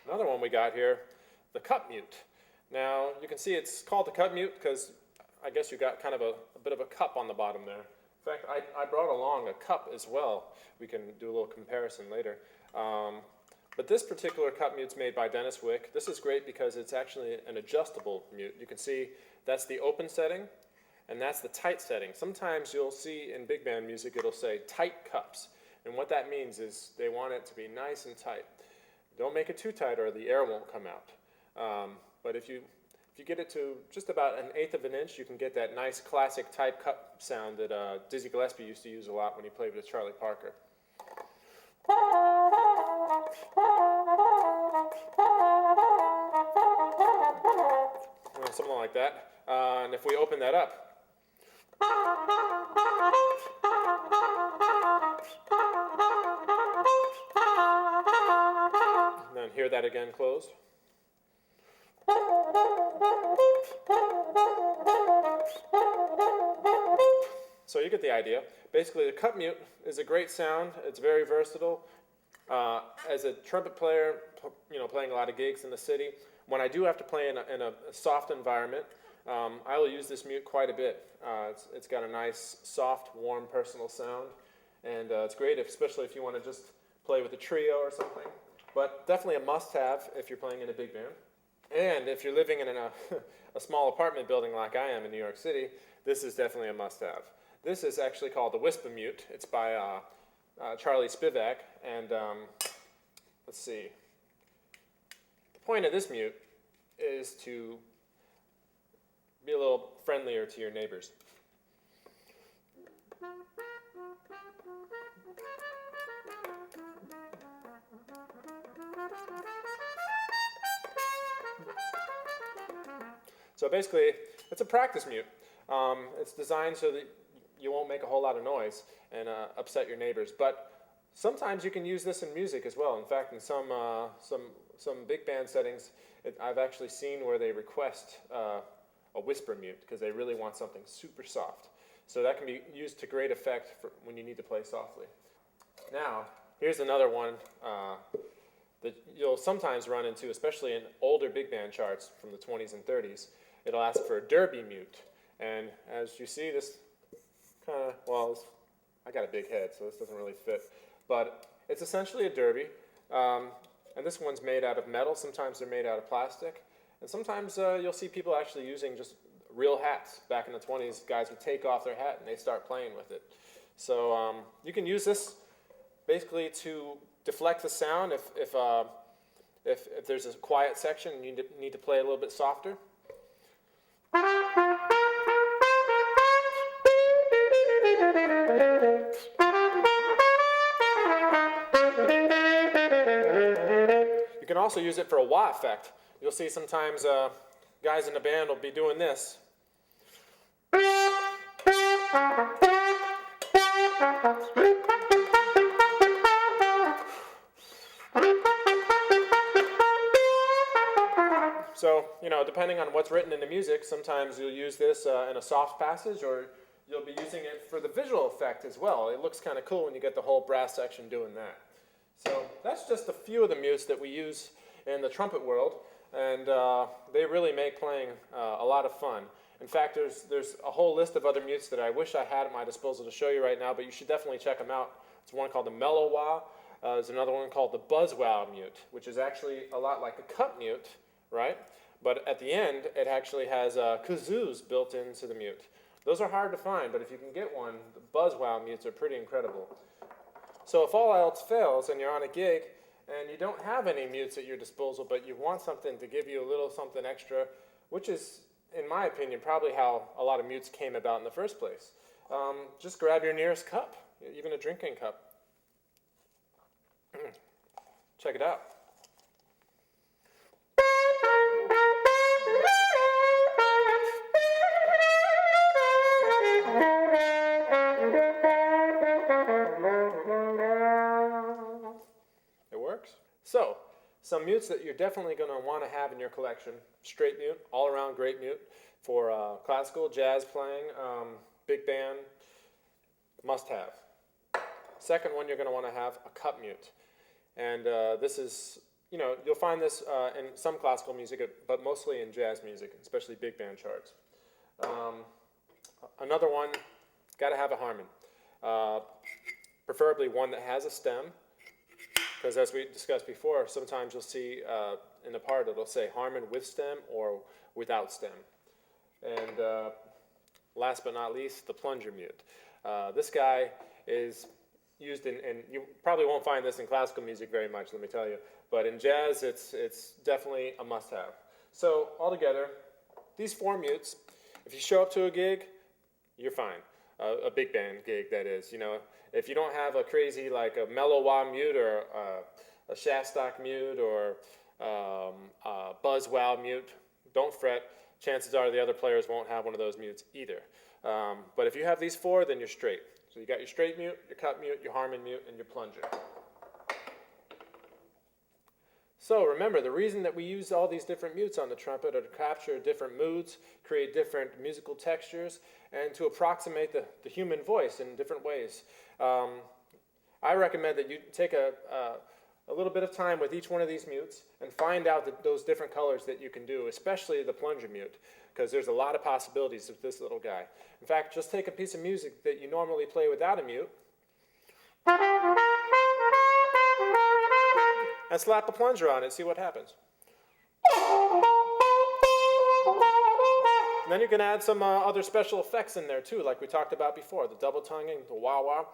Another one we got here, the cup mute. Now, you can see it's called the cup mute because I guess you got kind of a bit of a cup on the bottom there. In fact, I brought along a cup as well. We can do a little comparison later. But this particular cup mute's made by Dennis Wick. This is great because it's actually an adjustable mute. You can see that's the open setting, and that's the tight setting. Sometimes you'll see in big band music it'll say tight cups, and what that means is they want it to be nice and tight. Don't make it too tight or the air won't come out. But if you get it to just about 1/8 of an inch, you can get that nice classic tight cup sound that Dizzy Gillespie used to use a lot when he played with Charlie Parker. Something like that. And if we open that up, and then hear that again closed. So you get the idea. Basically, the cup mute is a great sound. It's very versatile. As a trumpet player, playing a lot of gigs in the city, when I do have to play in a soft environment, I will use this mute quite a bit. It's got a nice, soft, warm, personal sound, and it's great, especially if you want to just play with a trio or something. But definitely a must-have if you're playing in a big band. And if you're living in a small apartment building like I am in New York City, this is definitely a must-have. This is actually called the Whisper Mute. It's by Charlie Spivak, and let's see. The point of this mute is to be a little friendlier to your neighbors. So basically, it's a practice mute. It's designed so that you won't make a whole lot of noise and upset your neighbors. But sometimes you can use this in music as well. In fact, in some big band settings, I've actually seen where they request a whisper mute because they really want something super soft. So that can be used to great effect for when you need to play softly. Now, here's another one that you'll sometimes run into, especially in older big band charts from the 20s and 30s. It'll ask for a derby mute. And as you see, this kind of, well, I got a big head, so this doesn't really fit. But it's essentially a derby. And this one's made out of metal. Sometimes they're made out of plastic. And sometimes you'll see people actually using just real hats. Back in the 20s, guys would take off their hat and they start playing with it. So you can use this basically to deflect the sound if there's a quiet section and you need to play a little bit softer. You can also use it for a wah effect. You'll see sometimes guys in a band will be doing this. So, depending on what's written in the music, sometimes you'll use this in a soft passage, or you'll be using it for the visual effect as well. It looks kind of cool when you get the whole brass section doing that. So that's just a few of the mutes that we use in the trumpet world, and they really make playing a lot of fun. In fact, there's a whole list of other mutes that I wish I had at my disposal to show you right now, but you should definitely check them out. There's one called the Mellow Wah. There's another one called the Buzz-Wow mute, which is actually a lot like a cup mute, right? But at the end, it actually has kazoos built into the mute. Those are hard to find, but if you can get one, the Buzz-Wow mutes are pretty incredible. So if all else fails and you're on a gig and you don't have any mutes at your disposal, but you want something to give you a little something extra, which is, in my opinion, probably how a lot of mutes came about in the first place, just grab your nearest cup, even a drinking cup. Check it out. It works. So, some mutes that you're definitely going to want to have in your collection. Straight mute, all around great mute for classical, jazz playing, big band, must have. Second one, you're going to want to have a cup mute. And this is you'll find this in some classical music, but mostly in jazz music, especially big band charts. Another one, got to have a harmon. Preferably one that has a stem, because as we discussed before, sometimes you'll see in the part it'll say harmon with stem or without stem. And last but not least, the plunger mute. This guy is used in, and you probably won't find this in classical music very much, let me tell you, but in jazz it's definitely a must-have. So altogether, these 4 mutes, if you show up to a gig, you're fine. A big band gig, that is. If you don't have a crazy, like a Mellow Wah mute or a Shastock mute or a Buzz Wow mute, don't fret. Chances are the other players won't have one of those mutes either. But if you have these 4, then you're straight. So you got your straight mute, your cut mute, your harmon mute, and your plunger. So remember, the reason that we use all these different mutes on the trumpet are to capture different moods, create different musical textures, and to approximate the human voice in different ways. I recommend that you take a little bit of time with each one of these mutes and find out those different colors that you can do, especially the plunger mute, because there's a lot of possibilities with this little guy. In fact, just take a piece of music that you normally play without a mute and slap a plunger on it, see what happens. And then you can add some other special effects in there too, like we talked about before, the double tonguing, the wah wah.